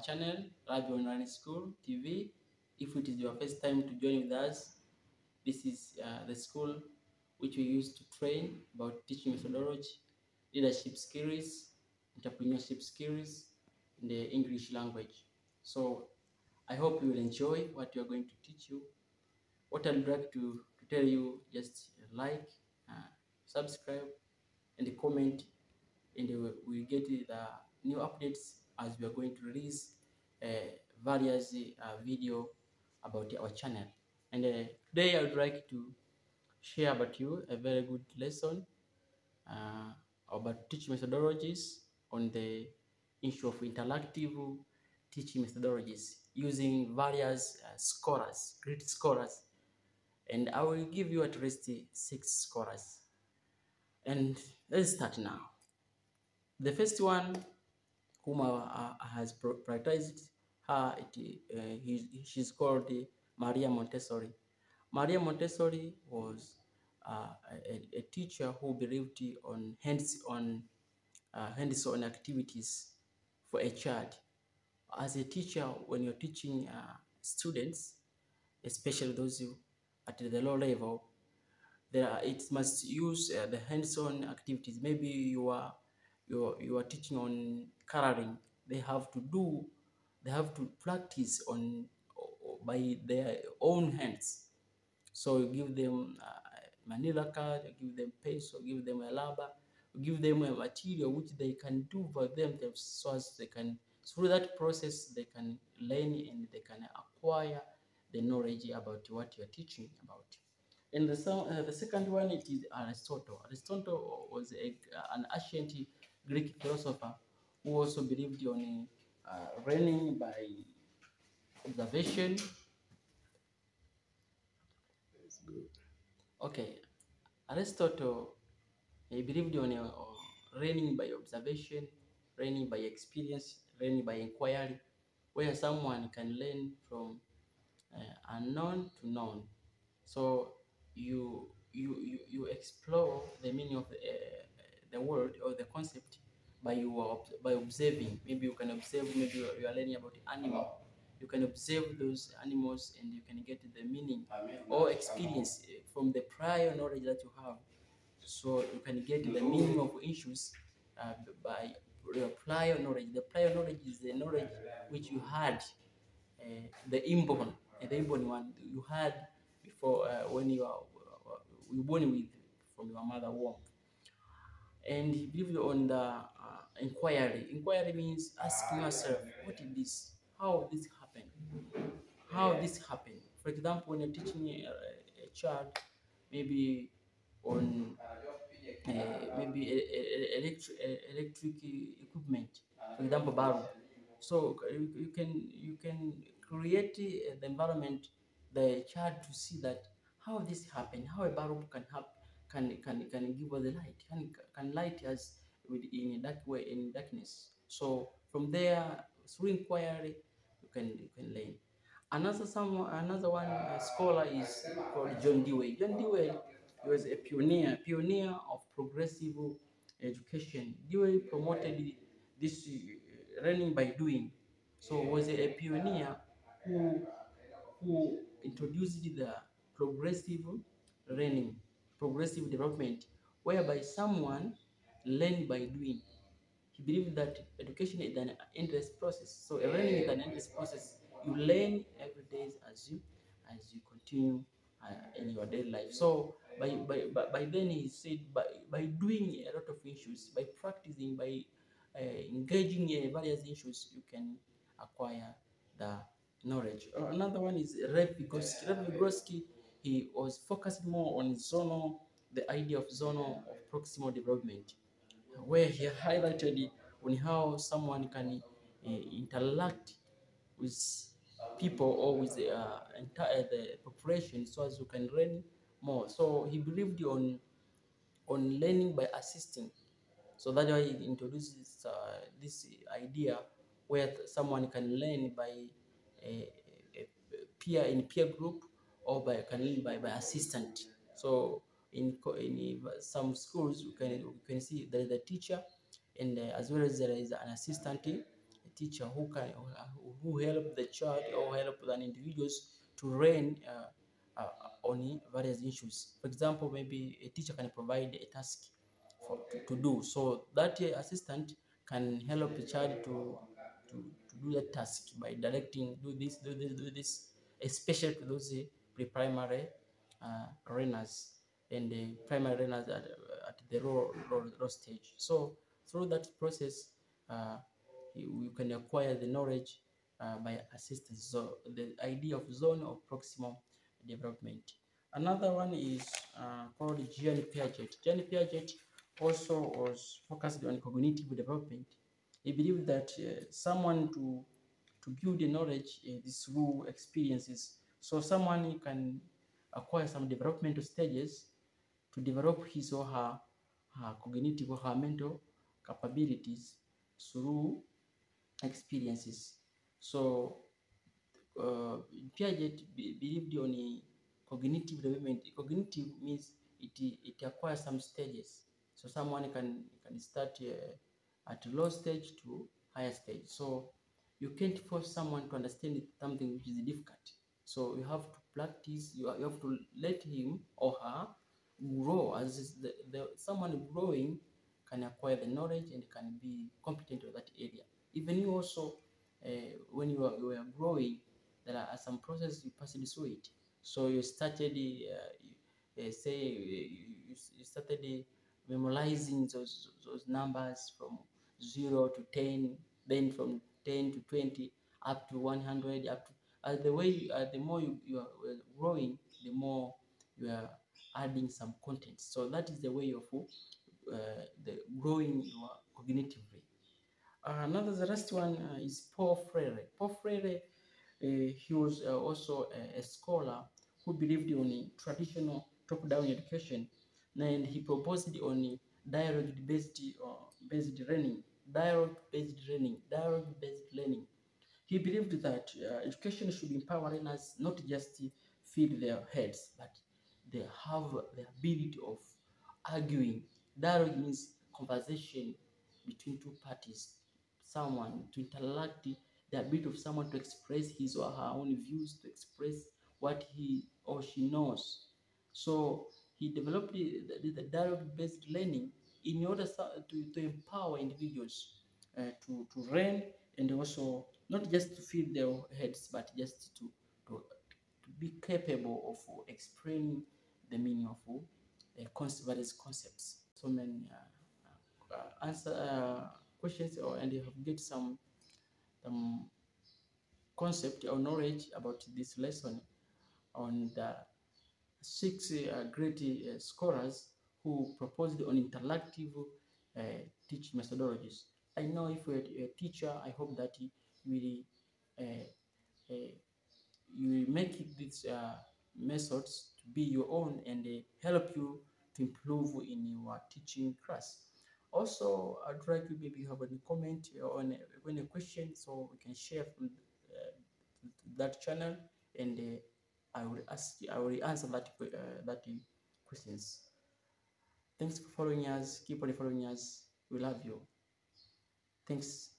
channel, Rabi Online School TV. If it is your first time to join with us, this is the school which we use to train about teaching methodology, leadership skills, entrepreneurship skills in the English language. So I hope you will enjoy what we are going to teach you. What I'd like to tell you, just like, subscribe, and comment, and we'll get the new updates as we are going to release uh, various video about our channel. And today I would like to share about you a very good lesson uh, about teaching methodologies on the issue of interactive teaching methodologies using various scholars, great scholars, and I will give you at least 6 scholars. And let's start now. The first one, whom has prioritized her, she's called Maria Montessori. Maria Montessori was a teacher who believed on hands-on activities for a child. As a teacher, when you're teaching students, especially those who at the low level, it must use the hands-on activities. Maybe you are teaching on coloring. They have to practice on by their own hands. So you give them manila card, you give them pencil, give them a rubber, you give them a material which they can do for themselves, so as they can, through that process, they can learn and they can acquire the knowledge about what you are teaching about. And the second one, it is Aristotle. Aristotle was an ancient Greek philosopher who also believed on learning by observation. Okay, Aristotle, he believed on learning by observation, learning by experience, learning by inquiry, where someone can learn from unknown to known. So you explore the meaning of the word or the concept by observing. Maybe you can observe. Maybe you are learning about animal. You can observe those animals and you can get the meaning or experience from the prior knowledge that you have. So you can get the meaning of issues by your prior knowledge. The prior knowledge is the knowledge which you had, the inborn one you had before, when you were born with from your mother womb. And he believed on the inquiry. Inquiry means asking yourself, what is this? How this happened? How this happened? For example, when you're teaching a child, maybe on maybe electric equipment, for example, bulb. So you can create the environment, the child to see that how this happened, how a bulb can help, can give us the light, can light us in a dark way, in darkness. So from there, through inquiry, you can learn. Another one scholar is called John Dewey. John Dewey was a pioneer of progressive education. Dewey promoted this learning by doing. So was a pioneer who who introduced the progressive learning, progressive development, whereby someone learn by doing. He believed that education is an endless process. So learning is an endless process. You learn every day as you continue in your daily life. So by then he said, by doing a lot of issues, by practicing, by engaging in various issues, you can acquire the knowledge. Another one is Lev Vygotsky. Lev Vygotsky, he was focused more on zonal, the idea of zonal of proximal development, where he highlighted on how someone can interact with people or with the entire the population, so as you can learn more. So he believed on learning by assisting. So that's why he introduces this idea where someone can learn by a peer in peer group, or can learn by assistant. So in some schools you can see there is a teacher, and as well as there is an assistant teacher who help the child or help the individuals to learn on various issues. For example, maybe a teacher can provide a task to do. So that assistant can help the child to do that task by directing, do this, do this, do this, especially to those pre-primary learners and the primary learners at the raw stage. So through that process, you can acquire the knowledge by assistance. So the idea of zone of proximal development. Another one is called Jean Piaget. Jean Piaget also was focused on cognitive development. He believed that someone to build the knowledge is through experiences. So someone can acquire some developmental stages to develop his or her cognitive or her mental capabilities through experiences. So Piaget believed on a cognitive development. Cognitive means it acquires some stages. So someone can start at low stage to higher stage. So you can't force someone to understand something which is difficult. So you have to practice. You have to let him or her grow. As someone growing can acquire the knowledge and can be competent in that area. Even you also, when you are growing, there are some processes you pass through it. So you started, say, you started memorizing those numbers from 0 to 10, then from 10 to 20, up to 100, up to the way the more you are growing, the more you are adding some content. So that is the way of the growing cognitively. The last one is Paul Freire. Paul Freire, he was also a scholar who believed in traditional top-down education, and he proposed on dialogue-based based learning, dialogue-based learning. He believed that education should empower learners not just to feed their heads, but they have the ability of arguing. Dialogue means conversation between two parties, someone to interact, the ability of someone to express his or her own views, to express what he or she knows. So he developed the dialogue-based learning in order to empower individuals to learn, and also not just to feed their heads, but just to be capable of explaining the meaning of various concepts. So many answer questions, and you have get some concept or knowledge about this lesson on the 6 great scholars who proposed on interactive teaching methodologies. I know if you're a teacher, I hope that you will make these methods to be your own and help you to improve in your teaching class. Also, I'd like you maybe have a comment or a question, so we can share from that channel, and I will answer that questions. Thanks for following us. Keep on following us. We love you. Thanks.